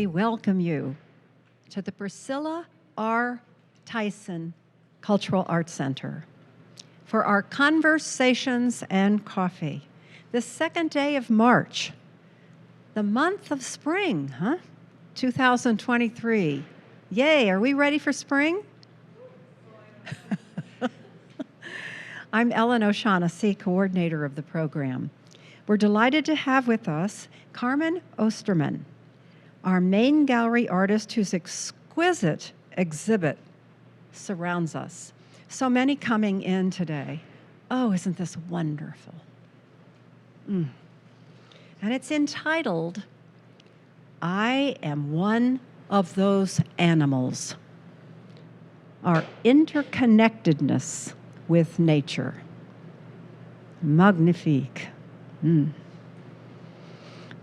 we welcome you to the Priscilla R. Tyson Cultural Arts Center for our conversations and coffee. This second day of March, the month of spring, 2023. Yay, are we ready for spring? I'm Ellen O'Shaughnessy, coordinator of the program. We're delighted to have with us Carmen Ostermann, our main gallery artist whose exquisite exhibit surrounds us. So many coming in today. Oh, isn't this wonderful? And it's entitled, I Am One of Those Animals, Our Interconnectedness with Nature. Magnifique.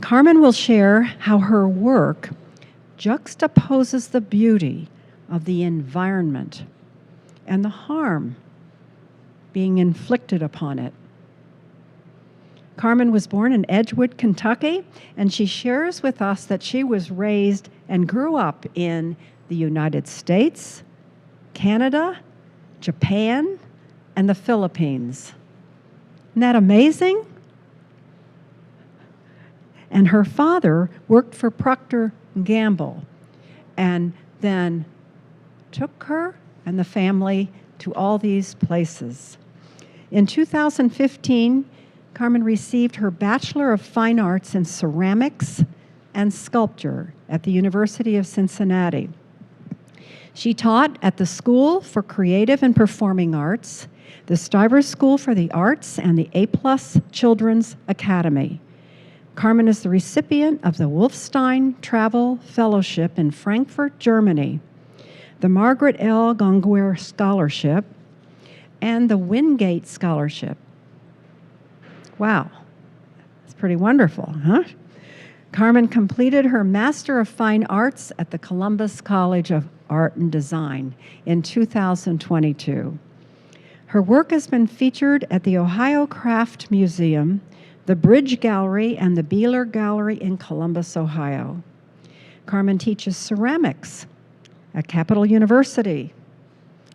Carmen will share how her work juxtaposes the beauty of the environment and the harm being inflicted upon it. Carmen was born in Edgewood, Kentucky, and she shares with us that she was raised and grew up in the United States, Canada, Japan, and the Philippines. Isn't that amazing? And her father worked for Procter & Gamble and then took her and the family to all these places. In 2015, Carmen received her Bachelor of Fine Arts in Ceramics and Sculpture at the University of Cincinnati. She taught at the School for Creative and Performing Arts, the Stivers School for the Arts, and the A+ Children's Academy. Carmen is the recipient of the Wolfstein Travel Fellowship in Frankfurt, Germany, the Margaret L. Gonguer Scholarship, and the Wingate Scholarship. Wow, that's pretty wonderful, huh? Carmen completed her Master of Fine Arts at the Columbus College of Art and Design in 2022. Her work has been featured at the Ohio Craft Museum, the Bridge Gallery, and the Beeler Gallery in Columbus, Ohio. Carmen teaches ceramics at Capital University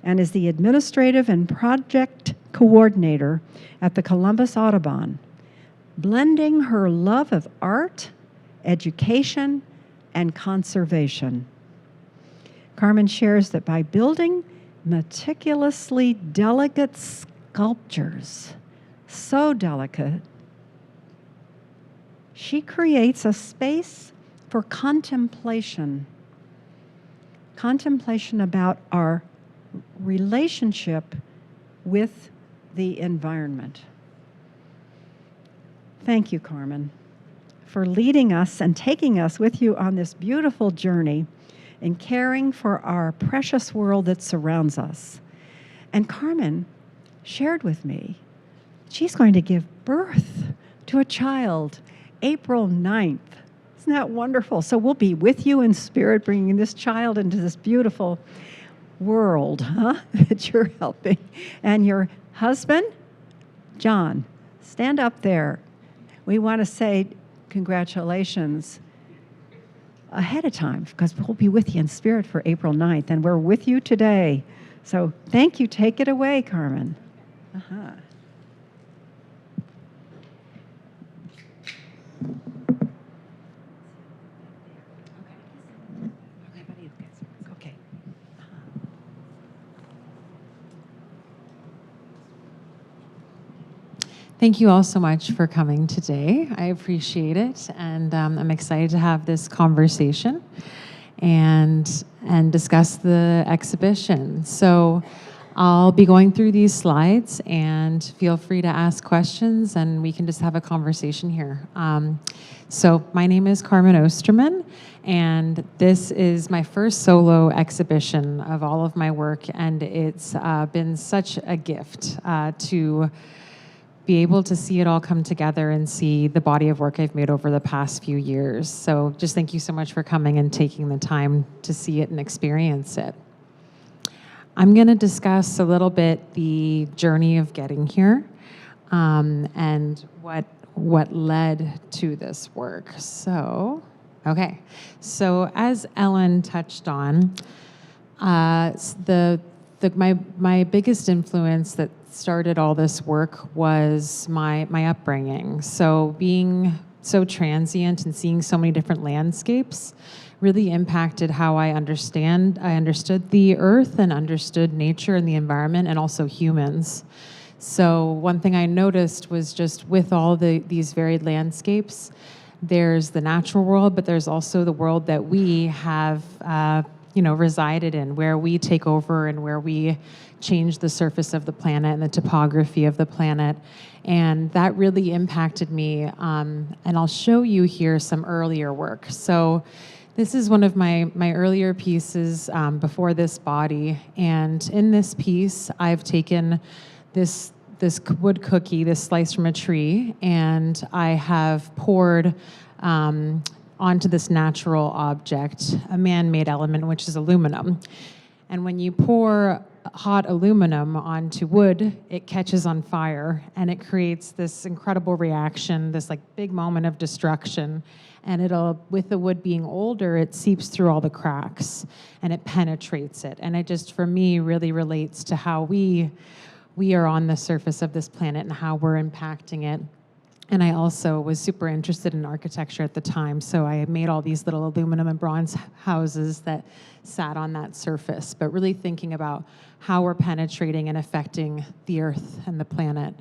and is the administrative and project coordinator at the Columbus Audubon, blending her love of art, education, and conservation. Carmen shares that by building meticulously delicate sculptures, so delicate, she creates a space for contemplation about our relationship with the environment. Thank you, Carmen, for leading us and taking us with you on this beautiful journey in caring for our precious world that surrounds us. And Carmen shared with me, she's going to give birth to a child April 9th. Isn't that wonderful? So we'll be with you in spirit, bringing this child into this beautiful world, that you're helping. And your husband, John, stand up there. We want to say congratulations ahead of time, because we'll be with you in spirit for April 9th, and we're with you today. So thank you. Take it away, Carmen. Okay. Thank you all so much for coming today. I appreciate it, and I'm excited to have this conversation and discuss the exhibition. So I'll be going through these slides, and feel free to ask questions, and we can just have a conversation here. So my name is Carmen Ostermann, and this is my first solo exhibition of all of my work, and it's been such a gift to be able to see it all come together and see the body of work I've made over the past few years. So just thank you so much for coming and taking the time to see it and experience it. I'm going to discuss a little bit the journey of getting here, and what led to this work. So Okay, so as Ellen touched on, my biggest influence that started all this work was my upbringing. So being so transient and seeing so many different landscapes really impacted how I understood the earth and understood nature and the environment and also humans. So one thing I noticed was just with all these varied landscapes, there's the natural world, but there's also the world that we have resided in, where we take over and where we change the surface of the planet and the topography of the planet. And that really impacted me. And I'll show you here some earlier work. So this is one of my earlier pieces before this body. And in this piece, I've taken this wood cookie, this slice from a tree, and I have poured onto this natural object, a man-made element, which is aluminum. And when you pour hot aluminum onto wood, it catches on fire, and it creates this incredible reaction, this like big moment of destruction. And with the wood being older, it seeps through all the cracks, and it penetrates it. And it just, for me, really relates to how we are on the surface of this planet and how we're impacting it. And I also was super interested in architecture at the time, so I made all these little aluminum and bronze houses that sat on that surface, but really thinking about how we're penetrating and affecting the earth and the planet.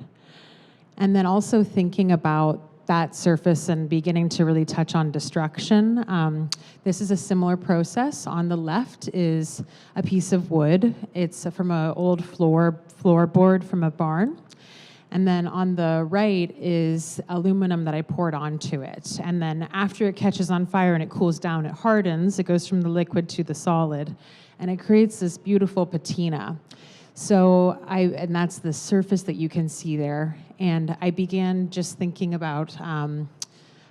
And then also thinking about that surface and beginning to really touch on destruction. This is a similar process. On the left is a piece of wood. It's from an old floorboard from a barn. And then on the right is aluminum that I poured onto it. And then after it catches on fire and it cools down, it hardens. It goes from the liquid to the solid. And it creates this beautiful patina. And that's the surface that you can see there. And I began just thinking about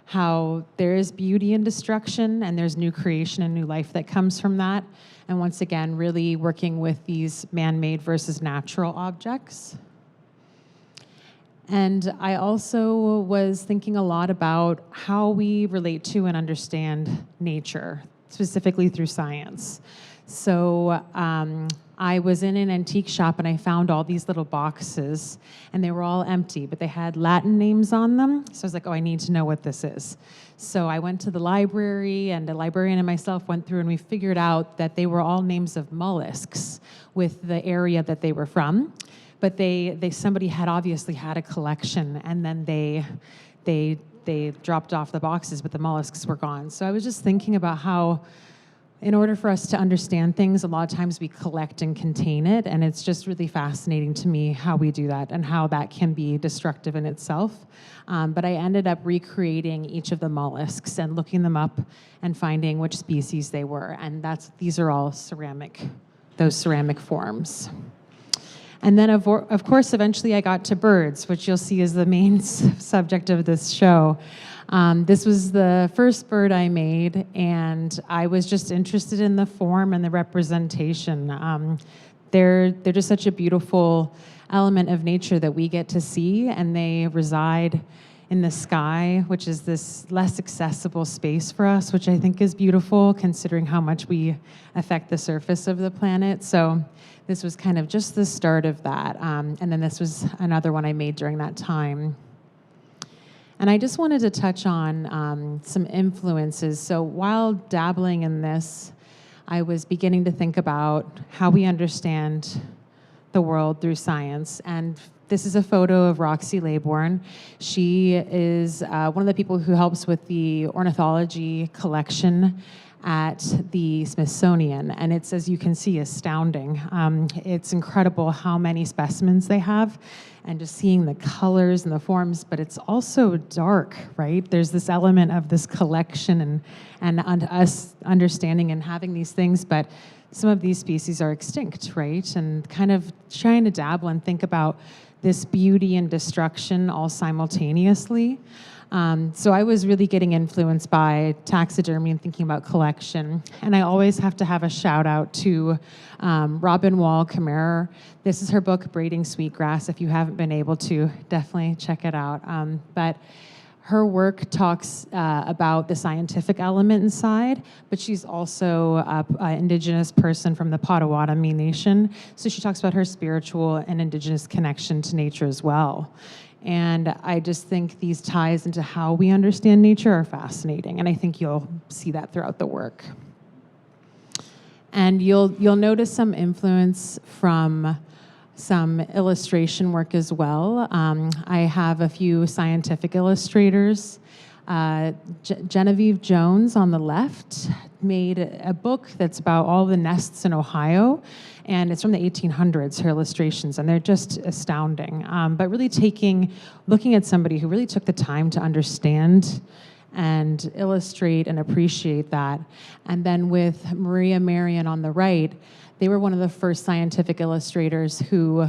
how there is beauty in destruction and there's new creation and new life that comes from that. And once again, really working with these man-made versus natural objects. And I also was thinking a lot about how we relate to and understand nature, specifically through science. So I was in an antique shop and I found all these little boxes, and they were all empty, but they had Latin names on them. So I was like, oh, I need to know what this is. So I went to the library, and a librarian and myself went through, and we figured out that they were all names of mollusks with the area that they were from. But somebody had obviously had a collection, and then they dropped off the boxes, but the mollusks were gone. So I was just thinking about how, in order for us to understand things, a lot of times we collect and contain it, and it's just really fascinating to me how we do that and how that can be destructive in itself. But I ended up recreating each of the mollusks and looking them up and finding which species they were, and these are all those ceramic forms. And then, of course, eventually I got to birds, which you'll see is the main subject of this show. This was the first bird I made, and I was just interested in the form and the representation. They're just such a beautiful element of nature that we get to see, and they reside in the sky, which is this less accessible space for us, which I think is beautiful considering how much we affect the surface of the planet. So this was kind of just the start of that. And then this was another one I made during that time. And I just wanted to touch on some influences. So while dabbling in this, I was beginning to think about how we understand the world through science. And this is a photo of Roxy Laybourne. She is one of the people who helps with the ornithology collection at the Smithsonian, and it's, as you can see, astounding. It's incredible how many specimens they have, and just seeing the colors and the forms, but it's also dark, right? There's this element of this collection and us understanding and having these things, but some of these species are extinct, right? And kind of trying to dabble and think about this beauty and destruction all simultaneously. So I was really getting influenced by taxidermy and thinking about collection. And I always have to have a shout out to Robin Wall-Kammerer. This is her book, Braiding Sweetgrass. If you haven't been able to, definitely check it out. But her work talks about the scientific element inside, but she's also an indigenous person from the Potawatomi Nation. So she talks about her spiritual and indigenous connection to nature as well. And I just think these ties into how we understand nature are fascinating, and I think you'll see that throughout the work. And you'll notice some influence from some illustration work as well. I have a few scientific illustrators. Genevieve Jones on the left made a book that's about all the nests in Ohio, and it's from the 1800s, her illustrations, and they're just astounding. But really looking at somebody who really took the time to understand and illustrate and appreciate that. And then with Maria Marion on the right, they were one of the first scientific illustrators who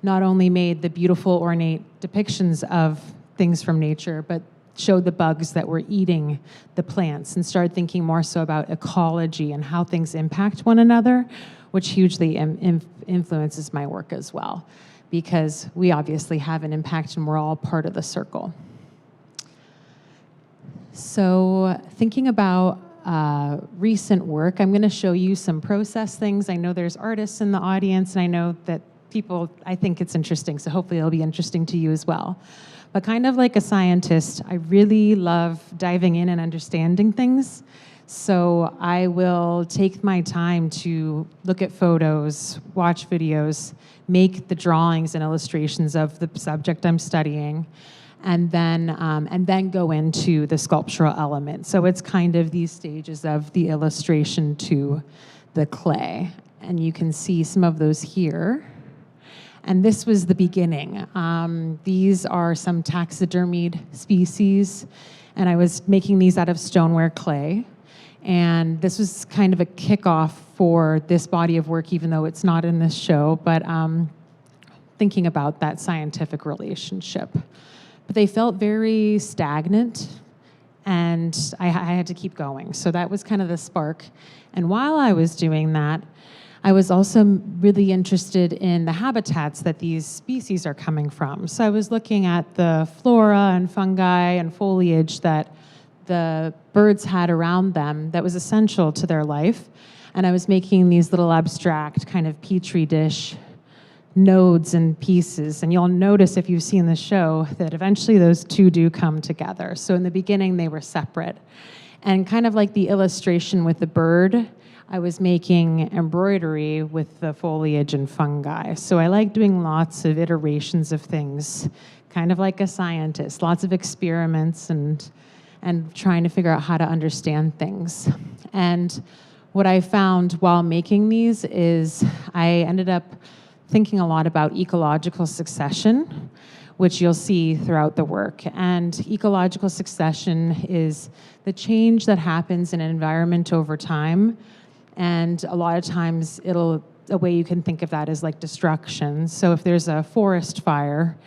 not only made the beautiful ornate depictions of things from nature, but showed the bugs that were eating the plants and started thinking more so about ecology and how things impact one another, which hugely influences my work as well, because we obviously have an impact and we're all part of the circle. So thinking about recent work, I'm going to show you some process things. I know there's artists in the audience, and I know that I think it's interesting, so hopefully it'll be interesting to you as well. But kind of like a scientist, I really love diving in and understanding things. So I will take my time to look at photos, watch videos, make the drawings and illustrations of the subject I'm studying, and then go into the sculptural element. So it's kind of these stages of the illustration to the clay. And you can see some of those here. And this was the beginning. These are some taxidermied species, and I was making these out of stoneware clay. And this was kind of a kickoff for this body of work, even though it's not in this show, but thinking about that scientific relationship. But they felt very stagnant, and I had to keep going. So that was kind of the spark. And while I was doing that, I was also really interested in the habitats that these species are coming from. So I was looking at the flora and fungi and foliage that the birds had around them that was essential to their life. And I was making these little abstract kind of petri dish nodes and pieces. And you'll notice if you've seen the show that eventually those two do come together. So in the beginning, they were separate. And kind of like the illustration with the bird, I was making embroidery with the foliage and fungi. So I like doing lots of iterations of things, kind of like a scientist, lots of experiments and trying to figure out how to understand things. And what I found while making these is I ended up thinking a lot about ecological succession, which you'll see throughout the work. And ecological succession is the change that happens in an environment over time. And a lot of times a way you can think of that is like destruction. So if there's a forest fire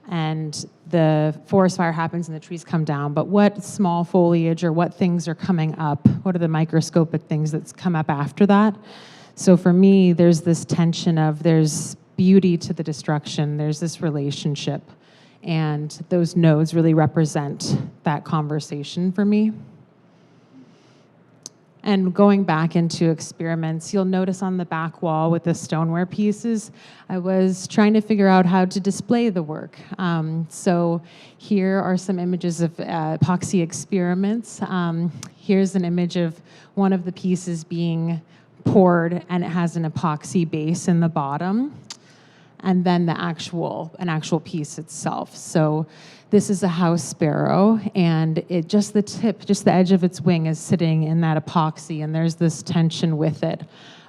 and the forest fire happens and the trees come down, but what small foliage or what things are coming up? What are the microscopic things that's come up after that? So for me, there's this tension of there's beauty to the destruction, there's this relationship, and those nodes really represent that conversation for me. And going back into experiments, you'll notice on the back wall with the stoneware pieces, I was trying to figure out how to display the work. So here are some images of epoxy experiments. Here's an image of one of the pieces being poured, and it has an epoxy base in the bottom, and then an actual piece itself. So this is a house sparrow, and just the edge of its wing is sitting in that epoxy, and there's this tension with it.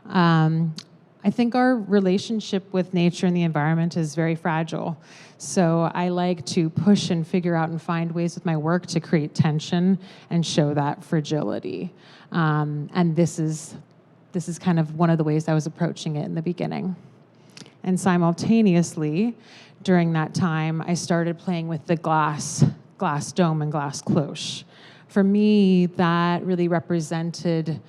I think our relationship with nature and the environment is very fragile. So I like to push and figure out and find ways with my work to create tension and show that fragility. And this is kind of one of the ways I was approaching it in the beginning. And simultaneously, during that time, I started playing with the glass dome and glass cloche. For me, that really represented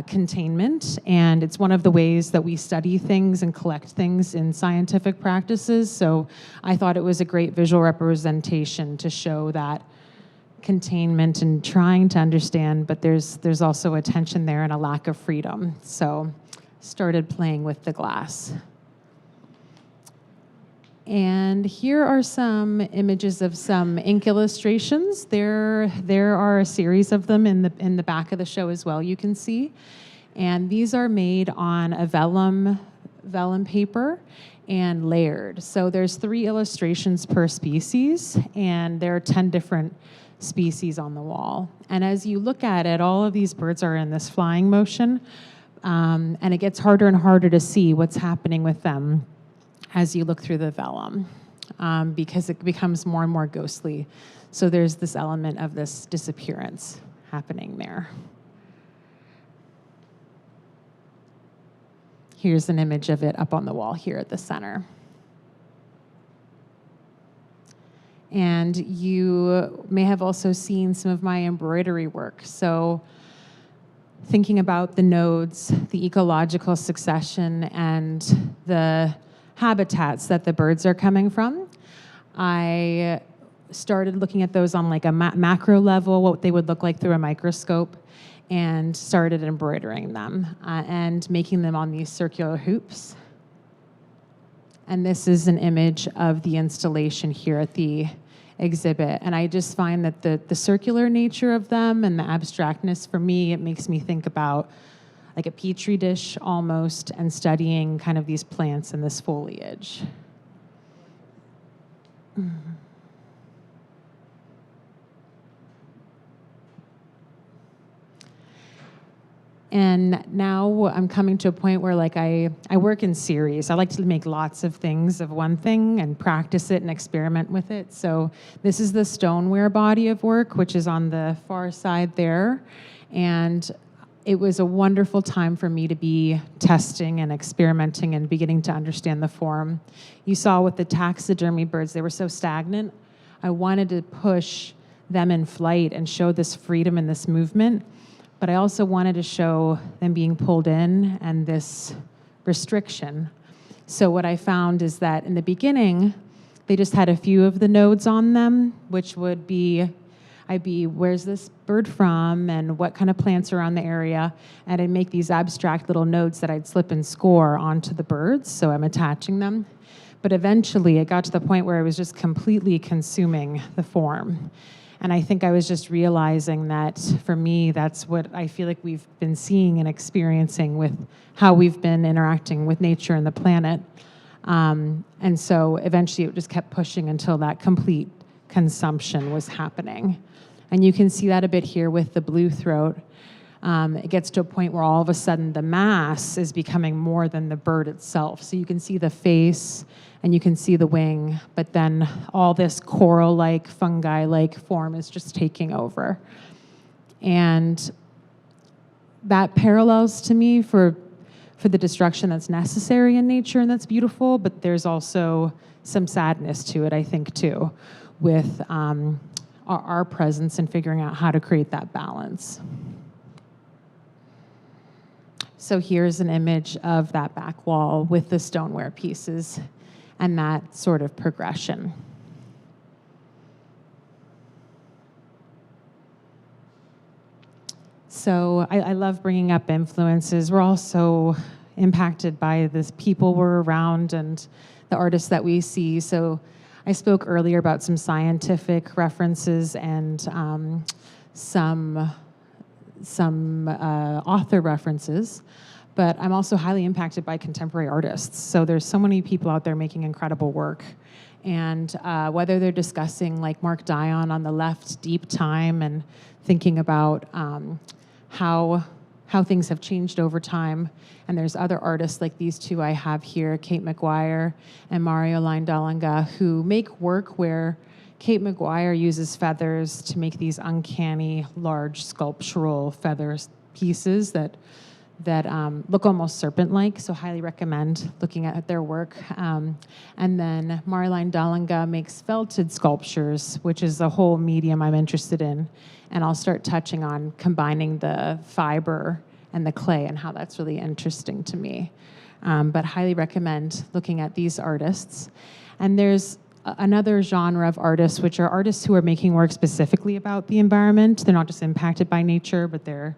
containment, and it's one of the ways that we study things and collect things in scientific practices. So I thought it was a great visual representation to show that containment and trying to understand, but there's also a tension there and a lack of freedom. So started playing with the glass. And here are some images of some ink illustrations. There are a series of them in the back of the show as well, you can see. And these are made on a vellum paper and layered. So there's 3 illustrations per species, and there are 10 different species on the wall. And as you look at it, all of these birds are in this flying motion, and it gets harder and harder to see what's happening with them as you look through the vellum, because it becomes more and more ghostly. So there's this element of this disappearance happening there. Here's an image of it up on the wall here at the center. And you may have also seen some of my embroidery work. So thinking about the nodes, the ecological succession, and the habitats that the birds are coming from, I started looking at those on like a macro level, what they would look like through a microscope, and started embroidering them and making them on these circular hoops. And this is an image of the installation here at the exhibit. And I just find that the circular nature of them and the abstractness, for me, it makes me think about like a petri dish almost, and studying kind of these plants and this foliage. And now I'm coming to a point where like I work in series. I like to make lots of things of one thing and practice it and experiment with it. So this is the stoneware body of work, which is on the far side there. And it was a wonderful time for me to be testing and experimenting and beginning to understand the form. You saw with the taxidermy birds, they were so stagnant. I wanted to push them in flight and show this freedom and this movement, but I also wanted to show them being pulled in and this restriction. So what I found is that in the beginning, they just had a few of the nodes on them, which would be where's this bird from and what kind of plants are around the area, and I'd make these abstract little nodes that I'd slip and score onto the birds, so I'm attaching them. But eventually it got to the point where I was just completely consuming the form. And I think I was just realizing that for me, that's what I feel like we've been seeing and experiencing with how we've been interacting with nature and the planet. And so eventually it just kept pushing until that complete consumption was happening. And you can see that a bit here with the blue throat. It gets to a point where all of a sudden the mass is becoming more than the bird itself. So you can see the face and you can see the wing, but then all this coral-like, fungi-like form is just taking over. And that parallels to me for the destruction that's necessary in nature and that's beautiful, but there's also some sadness to it, I think, too, with our presence and figuring out how to create that balance. So here's an image of that back wall with the stoneware pieces and that sort of progression. So I love bringing up influences. We're also impacted by the people we're around and the artists that we see. So I spoke earlier about some scientific references and some author references, but I'm also highly impacted by contemporary artists. So there's so many people out there making incredible work. And whether they're discussing, like Mark Dion on the left, deep time and thinking about how things have changed over time. And there's other artists like these two I have here, Kate McGuire and Mario Lindalanga, who make work where Kate McGuire uses feathers to make these uncanny, large sculptural feathers pieces that look almost serpent-like, so highly recommend looking at their work. And then Marjolein Dallinga makes felted sculptures, which is a whole medium I'm interested in. And I'll start touching on combining the fiber and the clay and how that's really interesting to me. But highly recommend looking at these artists. And there's another genre of artists, which are artists who are making work specifically about the environment. They're not just impacted by nature, but they're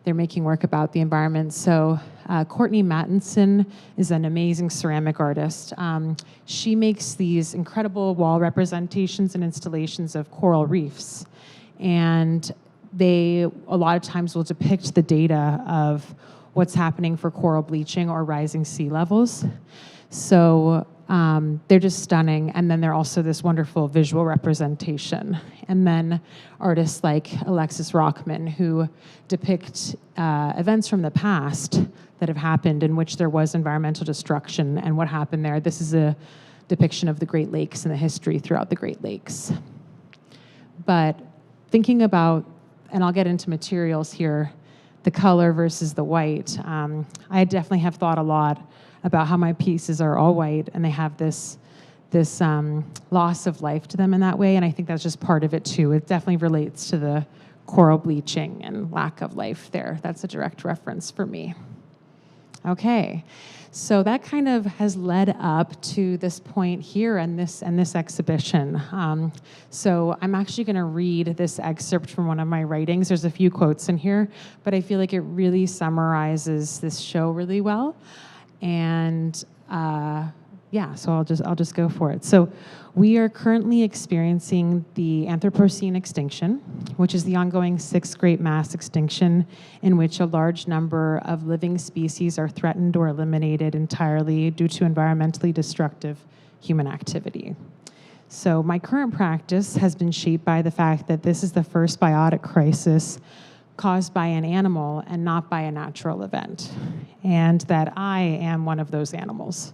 making work about the environment. So Courtney Mattinson is an amazing ceramic artist. She makes these incredible wall representations and installations of coral reefs. And they, a lot of times, will depict the data of what's happening for coral bleaching or rising sea levels. So they're just stunning. And then they're also this wonderful visual representation. And then artists like Alexis Rockman, who depict events from the past that have happened in which there was environmental destruction and what happened there. This is a depiction of the Great Lakes and the history throughout the Great Lakes. But thinking about, and I'll get into materials here, the color versus the white, I definitely have thought a lot about how my pieces are all white and they have this loss of life to them in that way, and I think that's just part of it too. It definitely relates to the coral bleaching and lack of life there. That's a direct reference for me. Okay, so that kind of has led up to this point here and this exhibition. So I'm actually going to read this excerpt from one of my writings. There's a few quotes in here, but I feel like it really summarizes this show really well. And yeah, so I'll just go for it. So we are currently experiencing the Anthropocene extinction, which is the ongoing sixth great mass extinction in which a large number of living species are threatened or eliminated entirely due to environmentally destructive human activity. So my current practice has been shaped by the fact that this is the first biotic crisis caused by an animal and not by a natural event, and that I am one of those animals.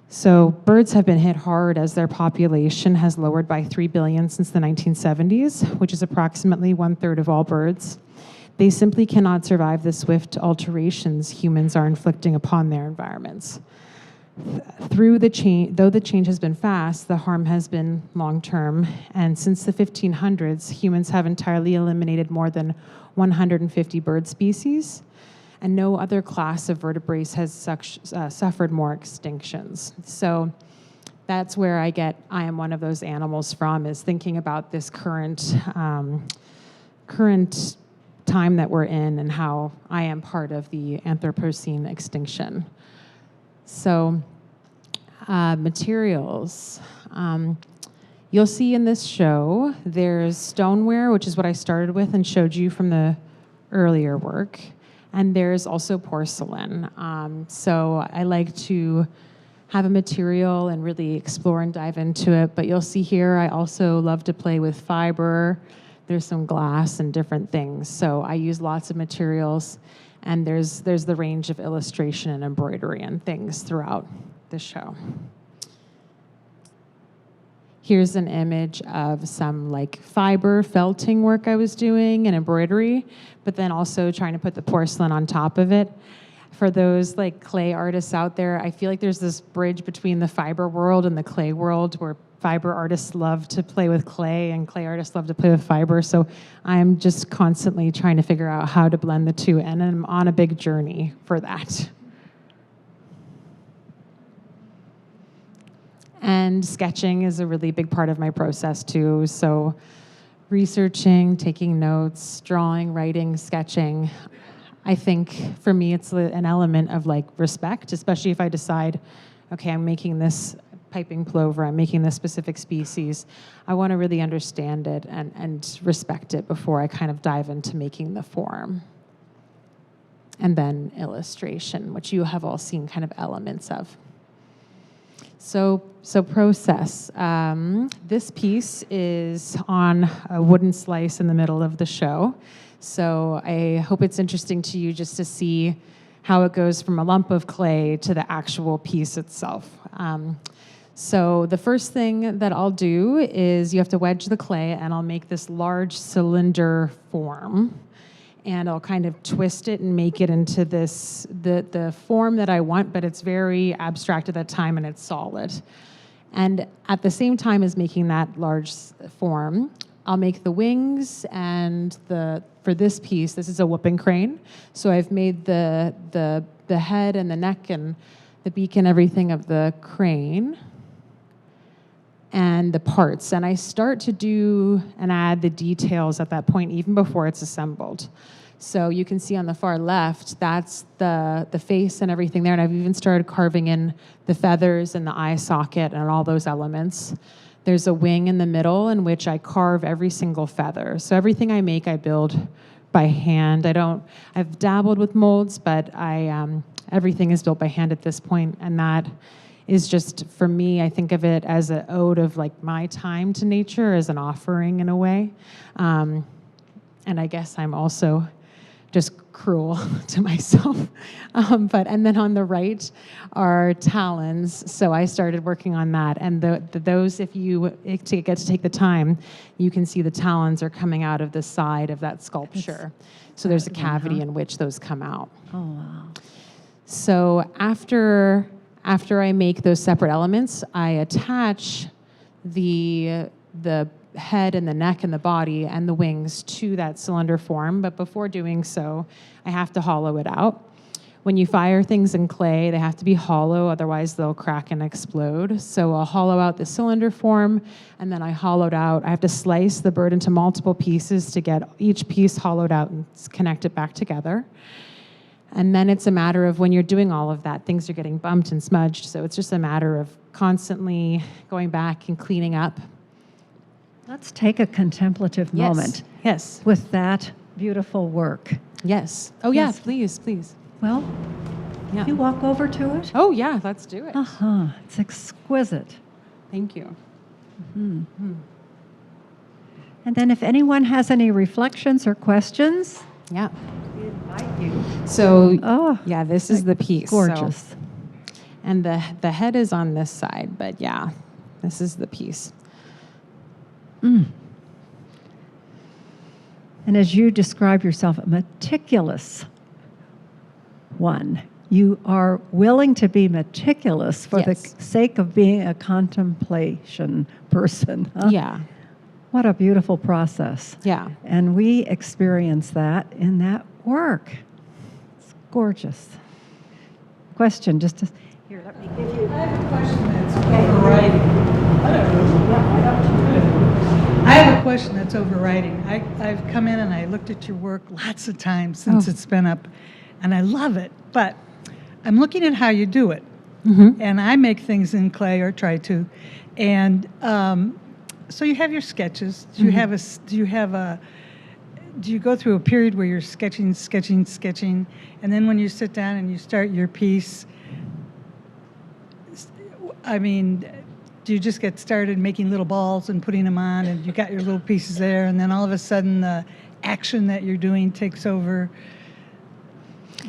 So birds have been hit hard as their population has lowered by 3 billion since the 1970s, which is approximately 1/3 of all birds. They simply cannot survive the swift alterations humans are inflicting upon their environments. Though the change has been fast, the harm has been long-term, and since the 1500s, humans have entirely eliminated more than 150 bird species, and no other class of vertebrates has suffered more extinctions. So that's where I am one of those animals from, is thinking about this current time that we're in and how I am part of the Anthropocene extinction. So materials. You'll see in this show, there's stoneware, which is what I started with and showed you from the earlier work. And there's also porcelain. So I like to have a material and really explore and dive into it. But you'll see here, I also love to play with fiber. There's some glass and different things. So I use lots of materials. And there's the range of illustration and embroidery and things throughout the show. Here's an image of some like fiber felting work I was doing and embroidery, but then also trying to put the porcelain on top of it. For those like clay artists out there, I feel like there's this bridge between the fiber world and the clay world where fiber artists love to play with clay and clay artists love to play with fiber. So I'm just constantly trying to figure out how to blend the two, and I'm on a big journey for that. And sketching is a really big part of my process too. So researching, taking notes, drawing, writing, sketching. I think for me it's an element of like respect, especially if I decide, okay, I'm making this piping plover, I'm making this specific species. I want to really understand it and respect it before I kind of dive into making the form. And then illustration, which you have all seen kind of elements of. So process. This piece is on a wooden slice in the middle of the show. So I hope it's interesting to you just to see how it goes from a lump of clay to the actual piece itself. So the first thing that I'll do is you have to wedge the clay, and I'll make this large cylinder form. And I'll kind of twist it and make it into this, the form that I want, but it's very abstract at that time and it's solid. And at the same time as making that large form, I'll make the wings, and for this piece, this is a whooping crane. So I've made the head and the neck and the beak and everything of the crane. and the parts. And I start to do and add the details at that point, even before it's assembled. So you can see on the far left, that's the face and everything there. And I've even started carving in the feathers and the eye socket and all those elements. There's a wing in the middle in which I carve every single feather. So everything I make, I build by hand. I've dabbled with molds, but everything is built by hand at this point. And that is just, for me, I think of it as an ode of like my time to nature, as an offering in a way. And I guess I'm also just cruel to myself. And then on the right are talons. So I started working on that. And those, if you get to take the time, you can see the talons are coming out of the side of that sculpture. So there's a cavity in which those come out. Oh, wow. So after I make those separate elements, I attach the head and the neck and the body and the wings to that cylinder form. But before doing so, I have to hollow it out. When you fire things in clay, they have to be hollow, otherwise they'll crack and explode. So I'll hollow out the cylinder form, and then I have to slice the bird into multiple pieces to get each piece hollowed out and connect it back together. And then it's a matter of, when you're doing all of that, things are getting bumped and smudged. So it's just a matter of constantly going back and cleaning up. Let's take a contemplative moment Yes. with that beautiful work. Yes. Oh, Yes. yeah, please. Well, Yeah. you walk over to it? Oh, yeah, let's do it. Uh-huh. It's exquisite. Thank you. And then if anyone has any reflections or questions, Yeah. we invite you. So, Oh, yeah, this is the piece. So- gorgeous. and the head is on this side, but yeah, this is the piece. And as you describe yourself, a meticulous one. You are willing to be meticulous for the Yes. sake of being a contemplation person. Huh? Yeah. What a beautiful process. Yeah. And we experience that in that work. It's gorgeous. Question, here, let me give you. I have a question that's overriding. I have a question that's overriding. I've come in and I looked at your work lots of times since it's been up, and I love it. But I'm looking at how you do it, and I make things in clay, or try to, and so you have your sketches. Do you go through a period where you're sketching, and then when you sit down and you start your piece? I mean, do you just get started making little balls and putting them on, and you got your little pieces there, and then all of a sudden the action that you're doing takes over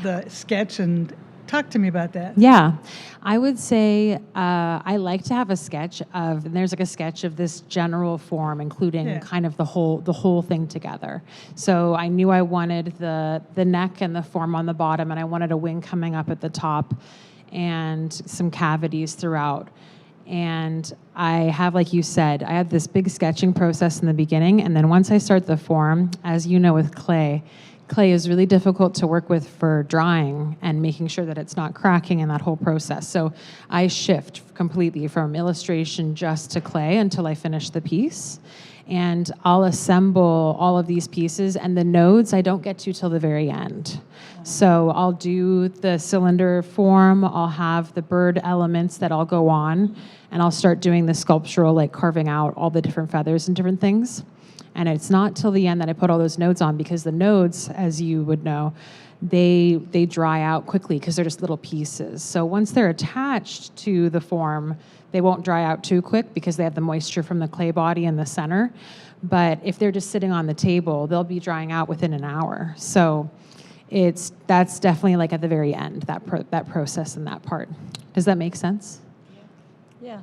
the sketch? And talk to me about that. Yeah, I would say I like to have a sketch of, and there's like a sketch of this general form, including kind of the whole thing together. So I knew I wanted the neck and the form on the bottom, and I wanted a wing coming up at the top, and some cavities throughout. And I have, like you said, I have this big sketching process in the beginning, and then once I start the form, as you know with clay is really difficult to work with for drying and making sure that it's not cracking in that whole process. So I shift completely from illustration just to clay until I finish the piece. And I'll assemble all of these pieces, and the nodes I don't get to till the very end. So I'll do the cylinder form, I'll have the bird elements that I'll go on, and I'll start doing the sculptural, like carving out all the different feathers and different things. And it's not till the end that I put all those nodes on, because the nodes, as you would know, they dry out quickly because they're just little pieces. So once they're attached to the form, they won't dry out too quick because they have the moisture from the clay body in the center. But if they're just sitting on the table, they'll be drying out within an hour. So that's definitely like at the very end, that process and that part. Does that make sense? Yeah.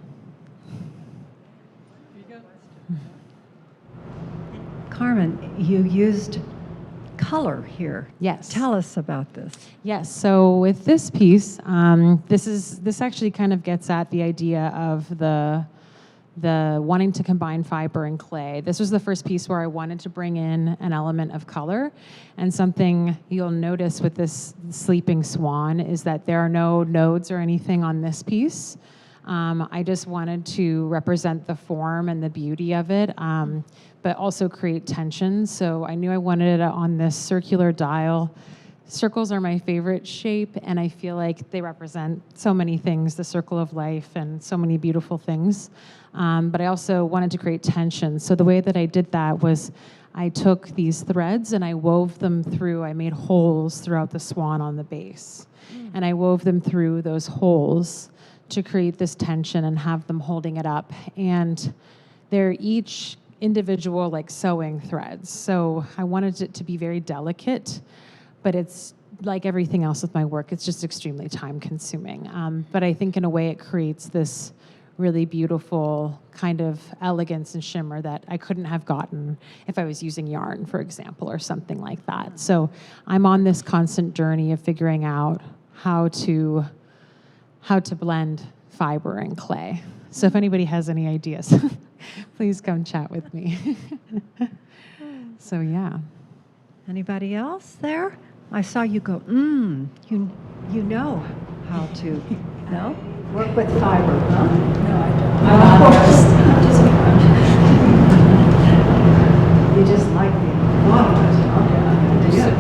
Carmen, you used color here. Yes. Tell us about this. Yes. So with this piece, this actually kind of gets at the idea of the wanting to combine fiber and clay. This was the first piece where I wanted to bring in an element of color. And something you'll notice with this sleeping swan is that there are no nodes or anything on this piece. I just wanted to represent the form and the beauty of it, but also create tension. So I knew I wanted it on this circular dial. Circles are my favorite shape, and I feel like they represent so many things, the circle of life and so many beautiful things. But I also wanted to create tension. So the way that I did that was I took these threads and I wove them through, I made holes throughout the swan on the base. And I wove them through those holes to create this tension and have them holding it up. And they're each individual like sewing threads. So I wanted it to be very delicate, but it's like everything else with my work, it's just extremely time consuming. But I think in a way it creates this really beautiful kind of elegance and shimmer that I couldn't have gotten if I was using yarn, for example, or something like that. So I'm on this constant journey of figuring out how to blend fiber and clay. So if anybody has any ideas, please come chat with me. So yeah. Anybody else there? I saw you go, you know how to, no? Work with fiber, huh? No, I don't. I'm not You just like the thought of it, huh? Yeah.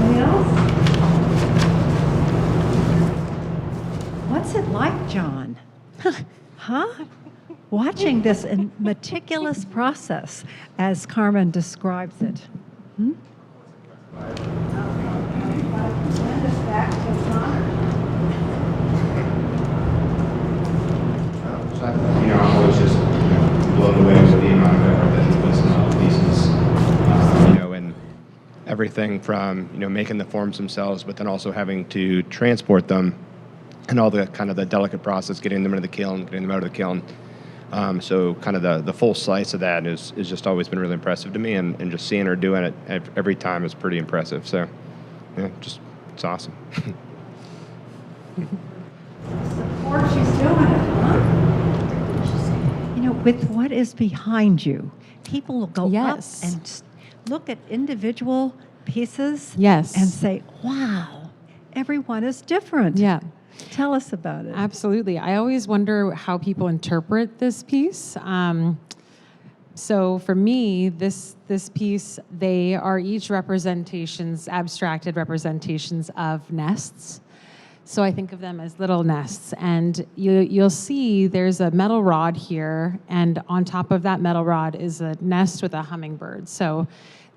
Anything else? What's it like, John? Huh? Watching this meticulous process as Carmen describes it. Hmm? I'm always just blown away with the amount of effort that he puts in all the pieces, and everything from making the forms themselves, but then also having to transport them, and all the kind of the delicate process, getting them into the kiln, getting them out of the kiln. So kind of the full slice of that is just always been really impressive to me, and just seeing her doing it every time is pretty impressive. So yeah, it's awesome. Support, she's doing it, huh? With what is behind you, people will go Yes. up and look at individual pieces Yes. and say, wow, everyone is different. Yeah. Tell us about it. Absolutely. I always wonder how people interpret this piece. So for me, this piece, they are each representations, abstracted representations of nests. So I think of them as little nests, and you'll see there's a metal rod here, and on top of that metal rod is a nest with a hummingbird. So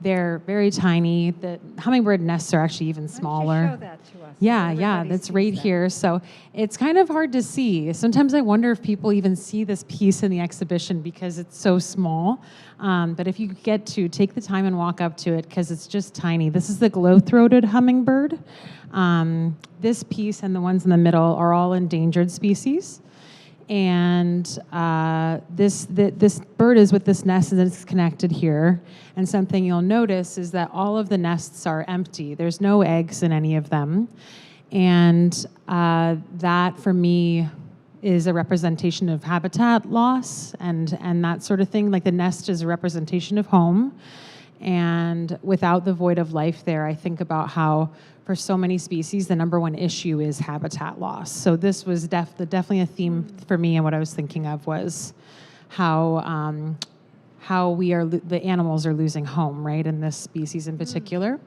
they're very tiny. The hummingbird nests are actually even smaller. Why don't you show that to us? Yeah, so yeah, everybody that's sees right that. here. So it's kind of hard to see. Sometimes I wonder if people even see this piece in the exhibition because it's so small. But if you get to take the time and walk up to it, because it's just tiny. This is the glow-throated hummingbird. This piece and the ones in the middle are all endangered species. And this bird is with this nest, and it's connected here. And something you'll notice is that all of the nests are empty. There's no eggs in any of them. And that, for me, is a representation of habitat loss and that sort of thing. Like the nest is a representation of home. And without the void of life there, I think about how for so many species, the number one issue is habitat loss. So this was definitely a theme for me, and what I was thinking of was how the animals are losing home, right, in this species in particular.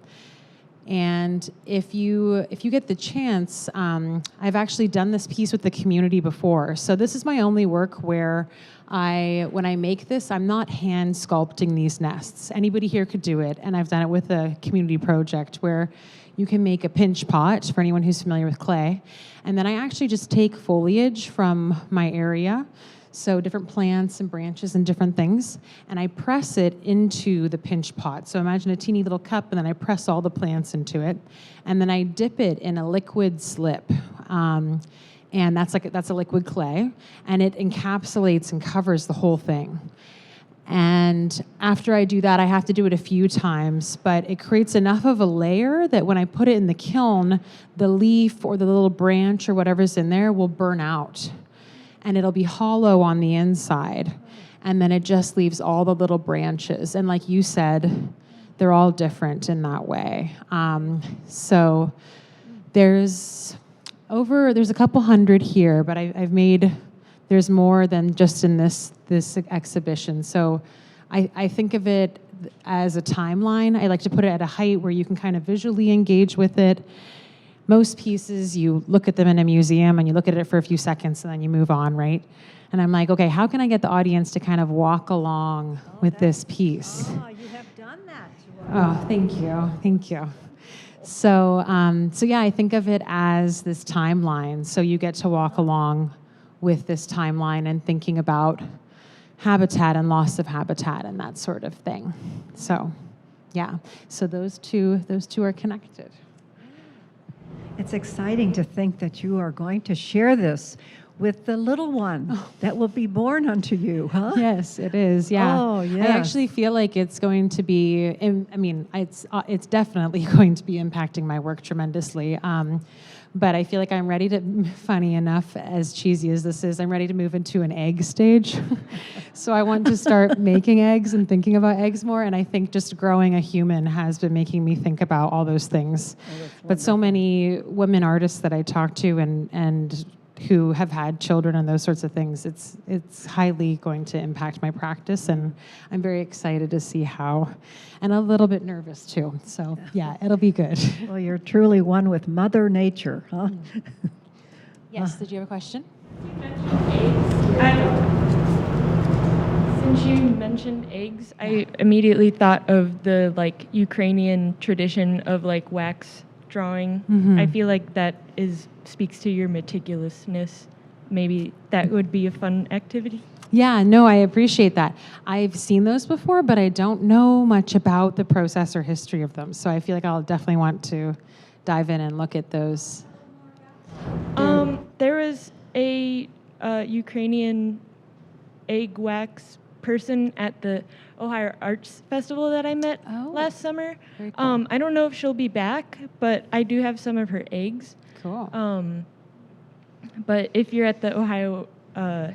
And if you get the chance, I've actually done this piece with the community before. So this is my only work where when I make this, I'm not hand sculpting these nests. Anybody here could do it, and I've done it with a community project where you can make a pinch pot, for anyone who's familiar with clay, and then I actually just take foliage from my area, so different plants and branches and different things, and I press it into the pinch pot. So imagine a teeny little cup, and then I press all the plants into it, and then I dip it in a liquid slip. And that's a liquid clay, and it encapsulates and covers the whole thing. And after I do that, I have to do it a few times, but it creates enough of a layer that when I put it in the kiln, the leaf or the little branch or whatever's in there will burn out, and it'll be hollow on the inside. And then it just leaves all the little branches. And like you said, they're all different in that way. So there's There's a couple hundred here, but I've made, there's more than just in this exhibition. So I think of it as a timeline. I like to put it at a height where you can kind of visually engage with it. Most pieces, you look at them in a museum and you look at it for a few seconds and then you move on, right? And I'm like, okay, how can I get the audience to kind of walk along with this piece? Oh, you have done that to us. Oh, thank you. So, yeah, I think of it as this timeline. So you get to walk along with this timeline and thinking about habitat and loss of habitat and that sort of thing. So, yeah. So those two are connected. It's exciting to think that you are going to share this with the little one that will be born unto you, huh? Yes, it is. Yeah. Oh, yes. I actually feel like it's going to be. It's definitely going to be impacting my work tremendously. But I feel like I'm ready to. Funny enough, as cheesy as this is, I'm ready to move into an egg stage. So I want to start making eggs and thinking about eggs more. And I think just growing a human has been making me think about all those things. But so many women artists that I talk to and who have had children and those sorts of things, it's highly going to impact my practice, and I'm very excited to see how, and a little bit nervous too. So yeah, it'll be good. Well, you're truly one with Mother Nature, huh? Yes, did you have a question? Since you mentioned eggs, I immediately thought of the Ukrainian tradition of wax drawing. Mm-hmm. I feel like that speaks to your meticulousness. Maybe that would be a fun activity. Yeah, no, I appreciate that. I've seen those before, but I don't know much about the process or history of them. So I feel like I'll definitely want to dive in and look at those. There was a Ukrainian egg wax person at the Ohio Arts Festival that I met last summer. Very cool. I don't know if she'll be back, but I do have some of her eggs. Cool. But if you're at the Ohio, the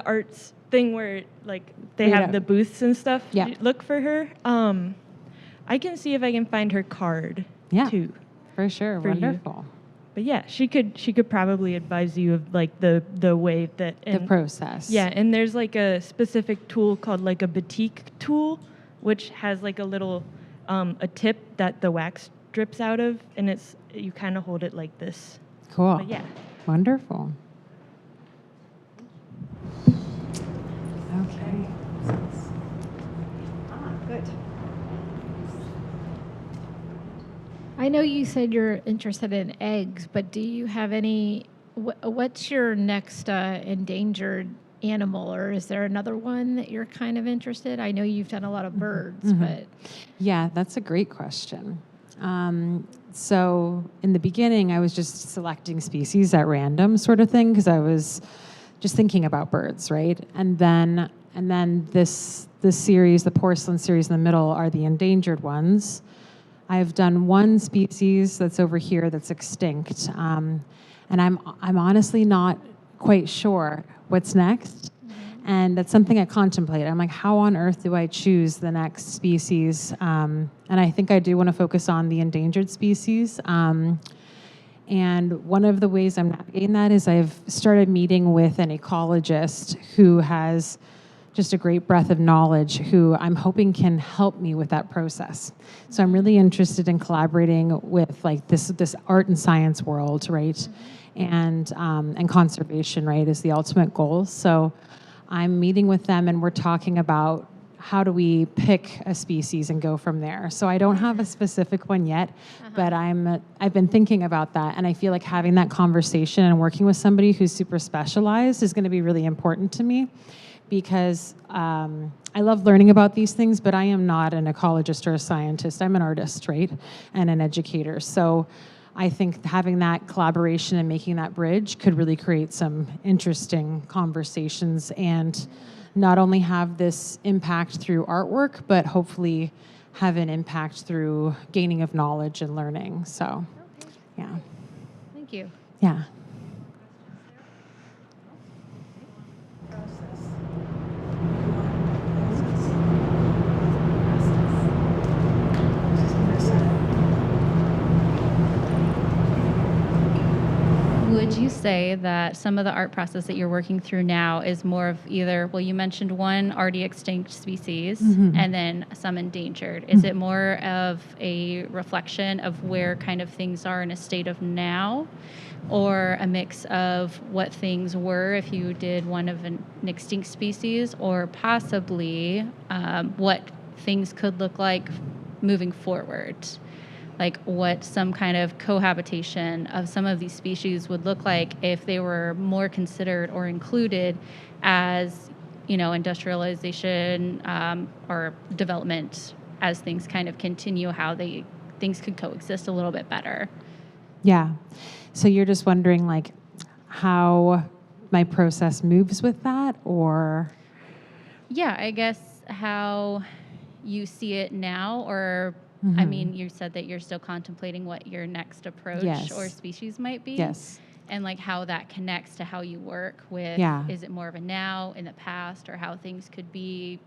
arts thing where they have the booths and stuff, Yeah. look for her. I can see if I can find her card too. For sure. for you. Wonderful. But yeah, she could probably advise you of the way that The process. Yeah, and there's a specific tool called a batik tool, which has a little a tip that the wax drips out of, and you kind of hold it like this. Cool. But yeah. Wonderful. Okay. Good. I know you said you're interested in eggs, but do you have any? What's your next endangered animal, or is there another one that you're kind of interested? I know you've done a lot of birds, but Yeah, that's a great question. So in the beginning, I was just selecting species at random, sort of thing, because I was just thinking about birds, right? And then this series, the porcelain series in the middle, are the endangered ones. I've done one species that's over here that's extinct, and I'm honestly not quite sure what's next. And that's something I contemplate. I'm like, how on earth do I choose the next species? And I think I do want to focus on the endangered species. And one of the ways I'm navigating that is I've started meeting with an ecologist who has just a great breadth of knowledge, who I'm hoping can help me with that process. So I'm really interested in collaborating with this art and science world, right? And conservation, right, is the ultimate goal. So I'm meeting with them and we're talking about how do we pick a species and go from there. So I don't have a specific one yet, but I've been thinking about that, and I feel like having that conversation and working with somebody who's super specialized is going to be really important to me, because I love learning about these things, but I am not an ecologist or a scientist. I'm an artist, right, and an educator. So I think having that collaboration and making that bridge could really create some interesting conversations and not only have this impact through artwork, but hopefully have an impact through gaining of knowledge and learning. So, yeah. thank you. Yeah. you say that some of the art process that you're working through now is more of either, well, you mentioned one already extinct species and then some endangered. Is it more of a reflection of where kind of things are in a state of now, or a mix of what things were if you did one of an extinct species, or possibly what things could look like moving forward? Like what some kind of cohabitation of some of these species would look like if they were more considered or included as, industrialization or development, as things kind of continue, how things could coexist a little bit better. Yeah. So you're just wondering like how my process moves with that, or? Yeah, I guess how you see it now, or I mean, you said that you're still contemplating what your next approach Yes. or species might be. Yes. And like how that connects to how you work with, Yeah. is it more of a now, in the past, or how things could be,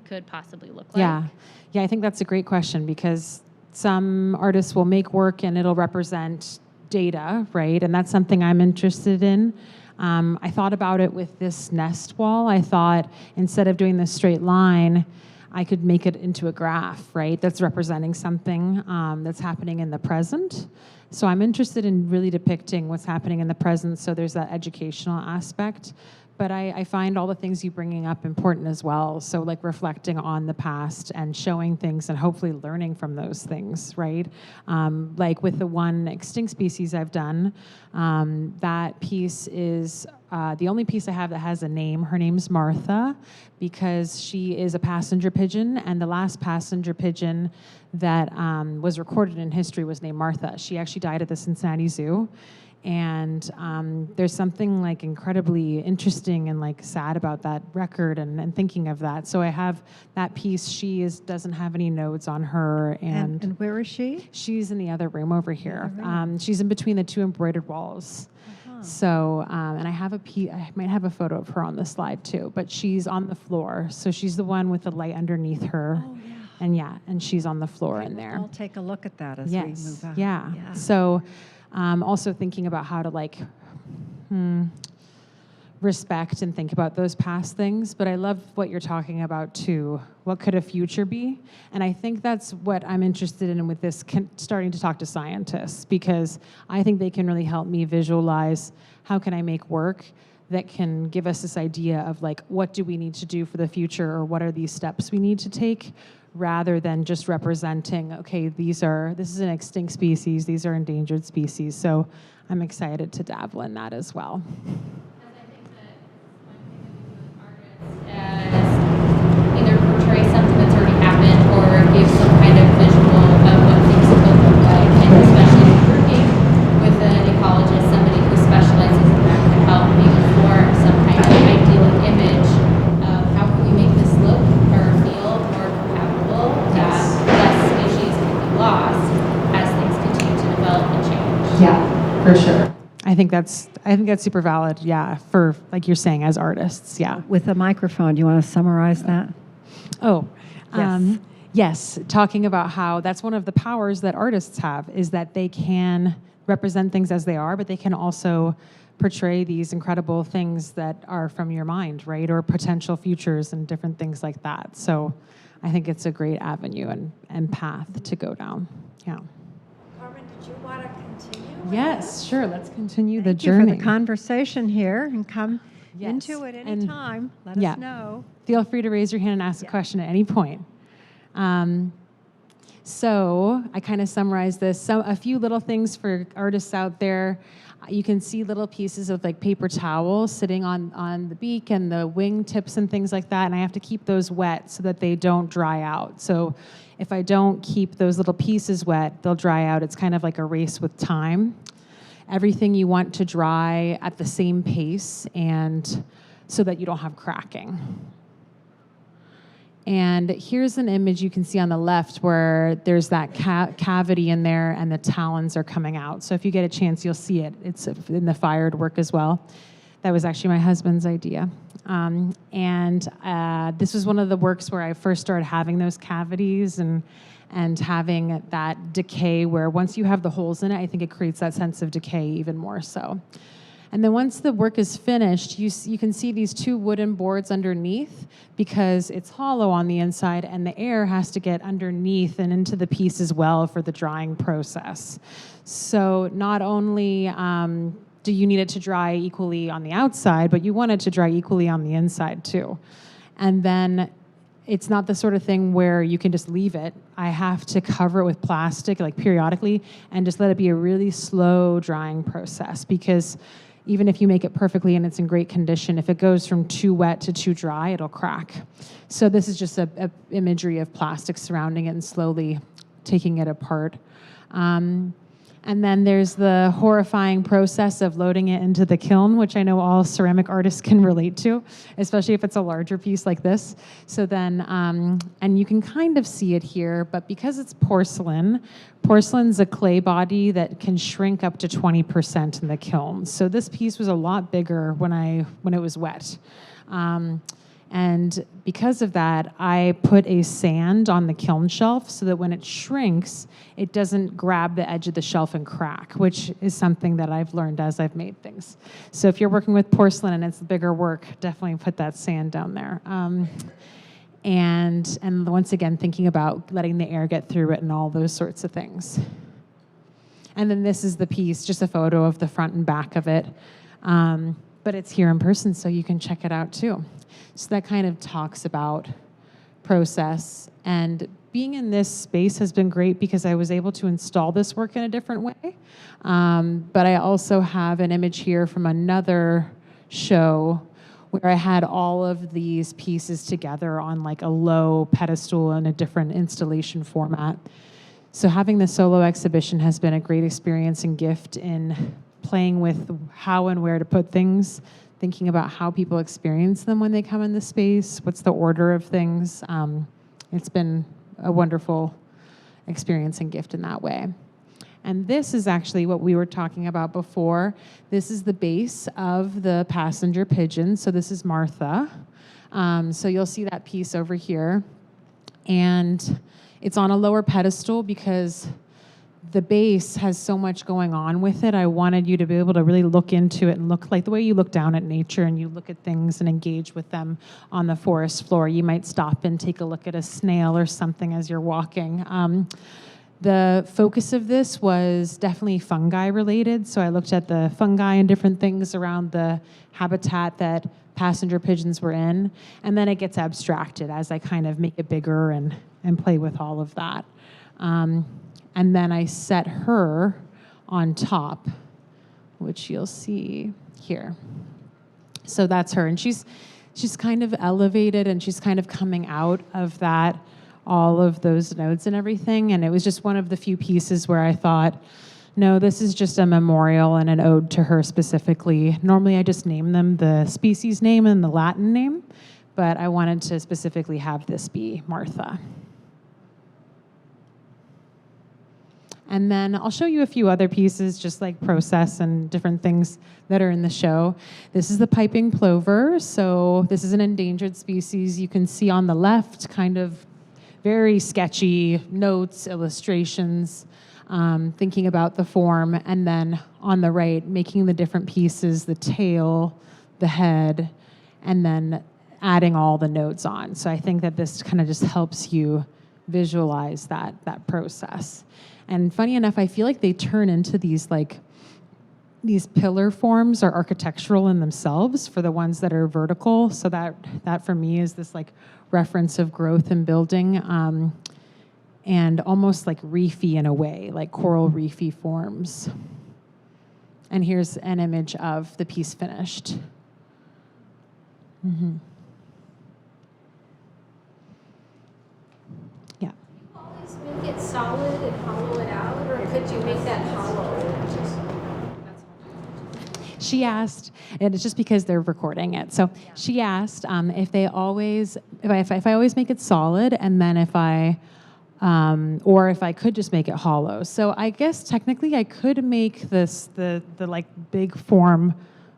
could possibly look like? Yeah. Yeah, I think that's a great question, because some artists will make work and it'll represent data, right? And that's something I'm interested in. I thought about it with this nest wall. I thought instead of doing this straight line, I could make it into a graph, right? That's representing something that's happening in the present. So I'm interested in really depicting what's happening in the present. So there's that educational aspect. But I find all the things you're bringing up important as well. So like reflecting on the past and showing things and hopefully learning from those things, right? Like with the one extinct species I've done, that piece is the only piece I have that has a name. Her name's Martha, because she is a passenger pigeon, and the last passenger pigeon that was recorded in history was named Martha. She actually died at the Cincinnati Zoo. And there's something like incredibly interesting and like sad about that record and thinking of that. So I have that piece. She doesn't have any nodes on her, And where is she? she's in the other room over here. She's in between the two embroidered walls. So, and I have I might have a photo of her on the slide too, but she's on the floor. So she's the one with the light underneath her. Oh, yeah. And she's on the floor in there. I'll take a look at that as we move on. Yeah. So also thinking about how to like respect and think about those past things. But I love what you're talking about too. What could a future be? And I think that's what I'm interested in with this, starting to talk to scientists, because I think they can really help me visualize how can I make work that can give us this idea of like, what do we need to do for the future, or what are these steps we need to take, rather than just representing, okay, this is an extinct species, these are endangered species. So I'm excited to dabble in that as well. As either portray something that's already happened or give some kind of visual of what things could look like, and especially if you're working with an ecologist, somebody who specializes in that, could help maybe form some kind of idyllic image of how can we make this look or feel more compatible, that less species can be lost as things continue to develop and change. Yeah, for sure. I think that's super valid. Yeah, for like you're saying, as artists. Yeah. With a microphone, do you want to summarize that? Oh, Yes. yes. Talking about how that's one of the powers that artists have, is that they can represent things as they are, but they can also portray these incredible things that are from your mind, right? Or potential futures and different things like that. So I think it's a great avenue and path to go down. Yeah. Carmen, did you want to continue? Yes, sure. Let's continue the Thank you journey. for the conversation here, and come Yes. into it any And- time. Let yeah. us know. Feel free to raise your hand and ask a question at any point. So I kind of summarized this. So a few little things for artists out there. You can see little pieces of like paper towel sitting on the beak and the wing tips and things like that. And I have to keep those wet so that they don't dry out. So if I don't keep those little pieces wet, they'll dry out. It's kind of like a race with time. Everything you want to dry at the same pace, and so that you don't have cracking. And here's an image you can see on the left where there's that cavity in there and the talons are coming out. So if you get a chance, you'll see it. It's in the fired work as well. That was actually my husband's idea. This was one of the works where I first started having those cavities, and and having that decay where once you have the holes in it, I think it creates that sense of decay even more so. And then once the work is finished, you can see these 2 wooden boards underneath because it's hollow on the inside and the air has to get underneath and into the piece as well for the drying process. So not only do you need it to dry equally on the outside, but you want it to dry equally on the inside too. And then it's not the sort of thing where you can just leave it. I have to cover it with plastic like periodically and just let it be a really slow drying process, because even if you make it perfectly and it's in great condition, if it goes from too wet to too dry, it'll crack. So this is just a imagery of plastic surrounding it and slowly taking it apart. And then there's the horrifying process of loading it into the kiln, which I know all ceramic artists can relate to, especially if it's a larger piece like this. So then, and you can kind of see it here, but because it's porcelain's a clay body that can shrink up to 20% in the kiln. So this piece was a lot bigger when it was wet. And because of that, I put a sand on the kiln shelf so that when it shrinks, it doesn't grab the edge of the shelf and crack, which is something that I've learned as I've made things. So if you're working with porcelain and it's bigger work, definitely put that sand down there. And once again, thinking about letting the air get through it and all those sorts of things. And then this is the piece, just a photo of the front and back of it. But it's here in person, so you can check it out too. So that kind of talks about process. And being in this space has been great because I was able to install this work in a different way. But I also have an image here from another show where I had all of these pieces together on like a low pedestal in a different installation format. So having the solo exhibition has been a great experience and gift in playing with how and where to put things, thinking about how people experience them when they come in the space, what's the order of things. It's been a wonderful experience and gift in that way. And this is actually what we were talking about before. This is the base of the passenger pigeon. So this is Martha. So you'll see that piece over here. And it's on a lower pedestal because the base has so much going on with it. I wanted you to be able to really look into it and look like the way you look down at nature and you look at things and engage with them on the forest floor. You might stop and take a look at a snail or something as you're walking. The focus of this was definitely fungi related. So I looked at the fungi and different things around the habitat that passenger pigeons were in. And then it gets abstracted as I kind of make it bigger and play with all of that. And then I set her on top, which you'll see here. So that's her. And she's kind of elevated and she's kind of coming out of that, all of those nodes and everything. And it was just one of the few pieces where I thought, no, this is just a memorial and an ode to her specifically. Normally I just name them the species name and the Latin name, but I wanted to specifically have this be Martha. And then I'll show you a few other pieces, just like process and different things that are in the show. This is the piping plover. So this is an endangered species. You can see on the left kind of very sketchy notes, illustrations, thinking about the form. And then on the right, making the different pieces, the tail, the head, and then adding all the notes on. So I think that this kind of just helps you visualize that process. And funny enough, I feel like they turn into these pillar forms are architectural in themselves for the ones that are vertical. So that for me is this like reference of growth and building, and almost like reefy in a way, like coral reefy forms. And here's an image of the piece finished. Mm-hmm. Yeah. Always make it solid and hollow it out, or could you make that hollow? She asked, and it's just because they're recording it. So she asked if I always make it solid, and then if I could just make it hollow. So I guess technically I could make this the like big form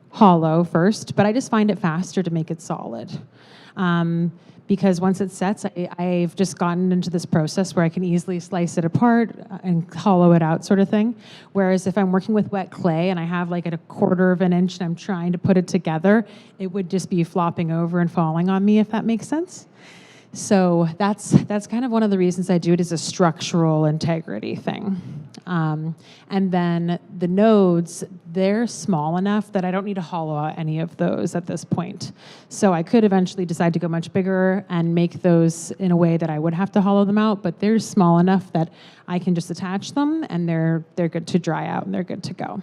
hollow first, but I just find it faster to make it solid. because once it sets, I've just gotten into this process where I can easily slice it apart and hollow it out sort of thing. Whereas if I'm working with wet clay and I have like a 1/4 of an inch and I'm trying to put it together, it would just be flopping over and falling on me, if that makes sense. So that's kind of one of the reasons I do it, is a structural integrity thing. And then the nodes, they're small enough that I don't need to hollow out any of those at this point. So I could eventually decide to go much bigger and make those in a way that I would have to hollow them out, but they're small enough that I can just attach them and they're good to dry out and they're good to go.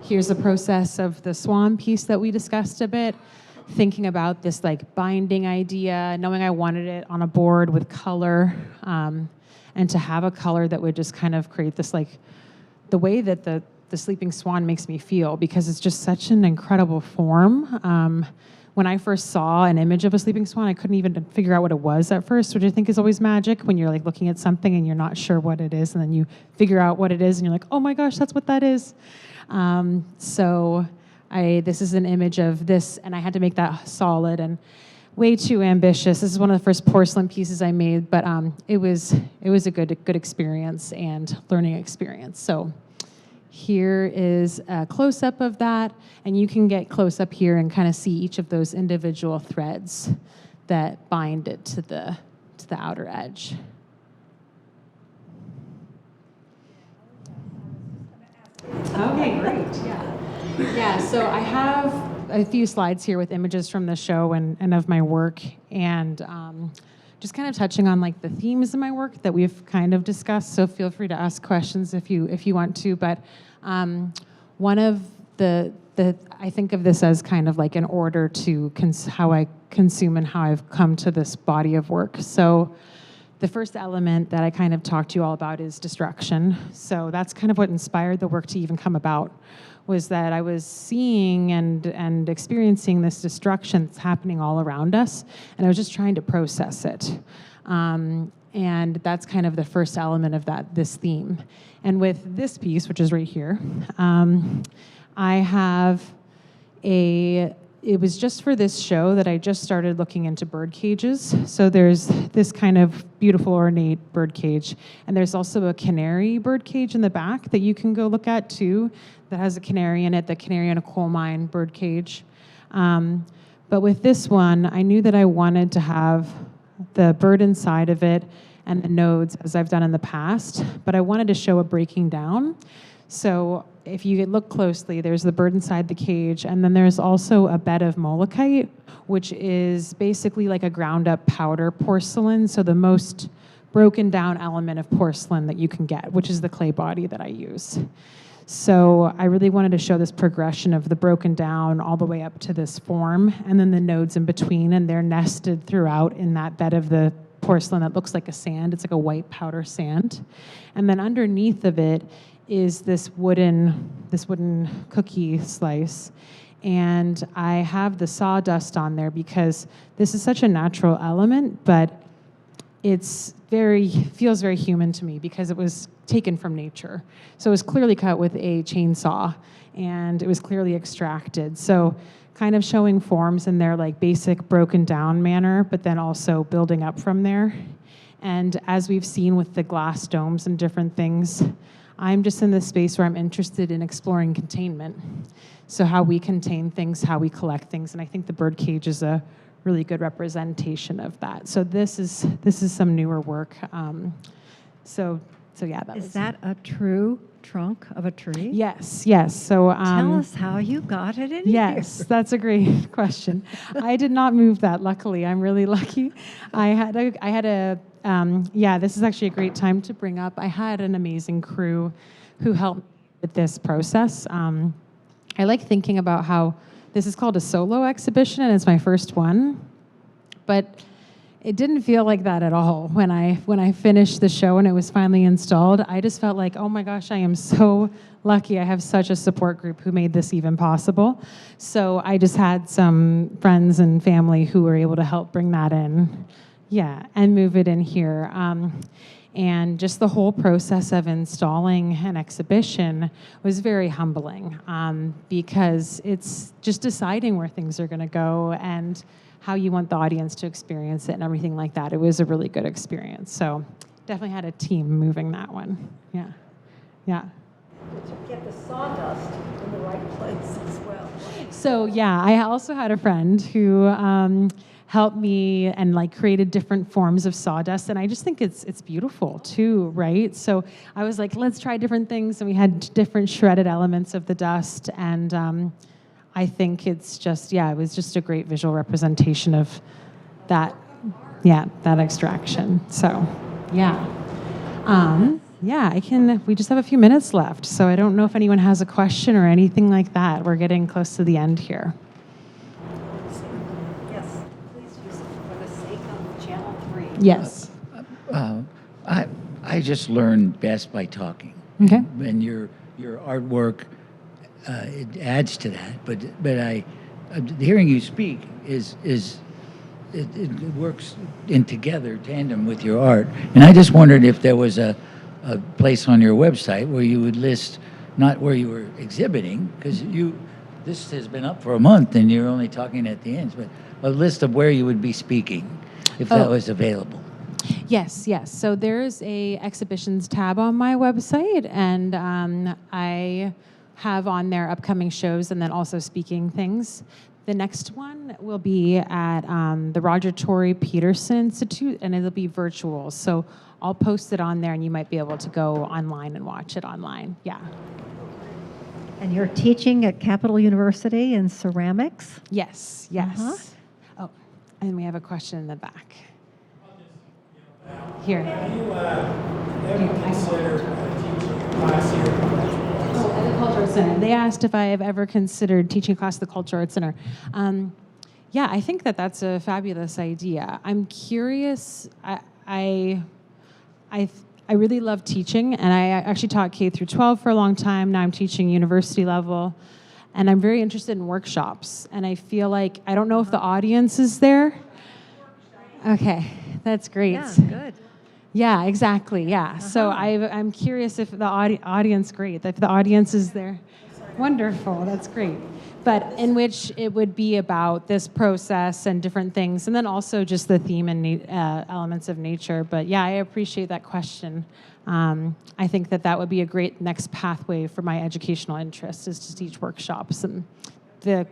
Here's the process of the swan piece that we discussed a bit. Thinking about this like binding idea, knowing I wanted it on a board with color, and to have a color that would just kind of create this like the way that the sleeping swan makes me feel, because it's just such an incredible form. When I first saw an image of a sleeping swan, I couldn't even figure out what it was at first, which I think is always magic when you're like looking at something and you're not sure what it is, and then you figure out what it is and you're like, oh my gosh, that's what that is. This is an image of this, and I had to make that solid and way too ambitious. This is one of the first porcelain pieces I made, but it was a good experience and learning experience. So here is a close-up of that, and you can get close up here and kind of see each of those individual threads that bind it to the outer edge. Okay, great. Yeah, so I have a few slides here with images from the show and of my work, and just kind of touching on like the themes of my work that we've kind of discussed. So feel free to ask questions if you want to. But one of the I think of this as kind of like an order to how I consume and how I've come to this body of work. So the first element that I kind of talked to you all about is destruction. So that's kind of what inspired the work to even come about, was that I was seeing and experiencing this destruction that's happening all around us, and I was just trying to process it. And that's kind of the first element of this theme. And with this piece, which is right here, I have it was just for this show that I just started looking into bird cages. So there's this kind of beautiful ornate bird cage, and there's also a canary bird cage in the back that you can go look at too, that has a canary in it, the canary in a coal mine bird cage. But with this one, I knew that I wanted to have the bird inside of it and the nodes, as I've done in the past, but I wanted to show a breaking down. So if you look closely, there's the bird inside the cage, and then there's also a bed of molekite, which is basically like a ground up powder porcelain, so the most broken down element of porcelain that you can get, which is the clay body that I use. So I really wanted to show this progression of the broken down all the way up to this form, and then the nodes in between, and they're nested throughout in that bed of the porcelain that looks like a sand. It's like a white powder sand. And then underneath of it is this wooden cookie slice. And I have the sawdust on there because this is such a natural element, but feels very human to me because it was taken from nature. So it was clearly cut with a chainsaw, and it was clearly extracted. So kind of showing forms in their like basic broken down manner, but then also building up from there. And as we've seen with the glass domes and different things, I'm just in this space where I'm interested in exploring containment. So how we contain things, how we collect things, and I think the bird cage is a really good representation of that. So this is some newer work. So yeah, Is that a true trunk of a tree? Yes. So tell us how you got it in yes, here. that's a great question. I did not move that. Luckily, I'm really lucky. This is actually a great time to bring up. I had an amazing crew who helped with this process. I like thinking about how this is called a solo exhibition, and it's my first one, but it didn't feel like that at all when I finished the show and it was finally installed. I just felt like, oh my gosh, I am so lucky. I have such a support group who made this even possible. So I just had some friends and family who were able to help bring that in, and move it in here. And just the whole process of installing an exhibition was very humbling, because it's just deciding where things are going to go and how you want the audience to experience it and everything like that. It was a really good experience. So definitely had a team moving that one. Yeah. Yeah. To get the sawdust in the right place as well. So yeah, I also had a friend who helped me and like created different forms of sawdust, and I just think it's beautiful too, right? So I was like, let's try different things, and we had different shredded elements of the dust, and I think it's just, yeah, it was just a great visual representation of that, yeah, that extraction. So yeah. Yeah, we just have a few minutes left, so I don't know if anyone has a question or anything like that. We're getting close to the end here. Yes, please use it for the sake of Channel 3. Yes. I just learn best by talking. Okay. And your artwork, it adds to that. But hearing you speak it works in together tandem with your art. And I just wondered if there was a place on your website where you would list, not where you were exhibiting, because this has been up for a month and you're only talking at the ends, but a list of where you would be speaking, if that was available. Yes. So there's a exhibitions tab on my website, and I have on there upcoming shows and then also speaking things. The next one will be at the Roger Tory Peterson Institute, and it'll be virtual. So I'll post it on there, and you might be able to go online and watch it online. Yeah. And you're teaching at Capital University in ceramics? Yes. Oh, and we have a question in the back. Here. Have you ever considered teaching a class here? Oh, at the Culture Arts Center. They asked if I have ever considered teaching a class at the Culture Arts Center. Yeah, I think that's a fabulous idea. I'm curious. I really love teaching, and I actually taught K through 12 for a long time. Now I'm teaching university level, and I'm very interested in workshops. And I feel like I don't know if the audience is there. Okay, that's great. Yeah, good. Yeah, exactly. Yeah. So I'm curious if the audience, great. If the audience is there, wonderful. That's great. But in which it would be about this process and different things, and then also just the theme and elements of nature. But yeah, I appreciate that question. I think that would be a great next pathway for my educational interests, is to teach workshops, and the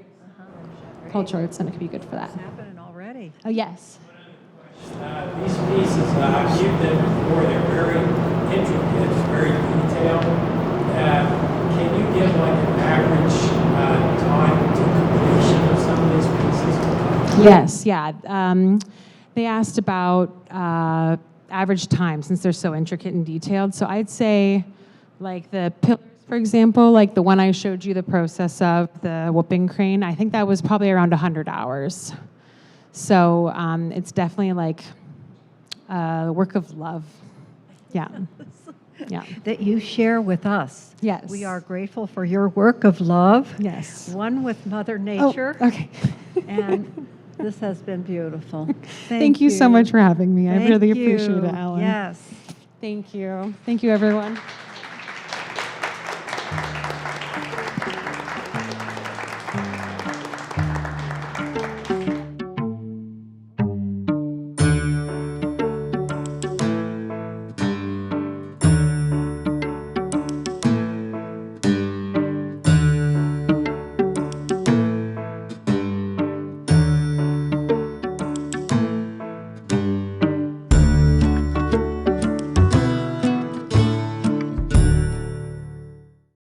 Culture Arts Center could be good for that. It's happening already. Oh yes. These pieces, I've viewed them before. They're very intricate, very detailed. Can you give like an average time to completion of some of these pieces? Yes, yeah. They asked about average time, since they're so intricate and detailed. So I'd say, like the pillars, for example, like the one I showed you the process of, the whooping crane, I think that was probably around 100 hours. So it's definitely like a work of love. Yeah. Yeah. That you share with us. Yes. We are grateful for your work of love. Yes. One with Mother Nature. Oh, okay. And this has been beautiful. Thank you so much for having me. I Thank really you. appreciate it, Ellen. Yes. Thank you. Thank you, everyone.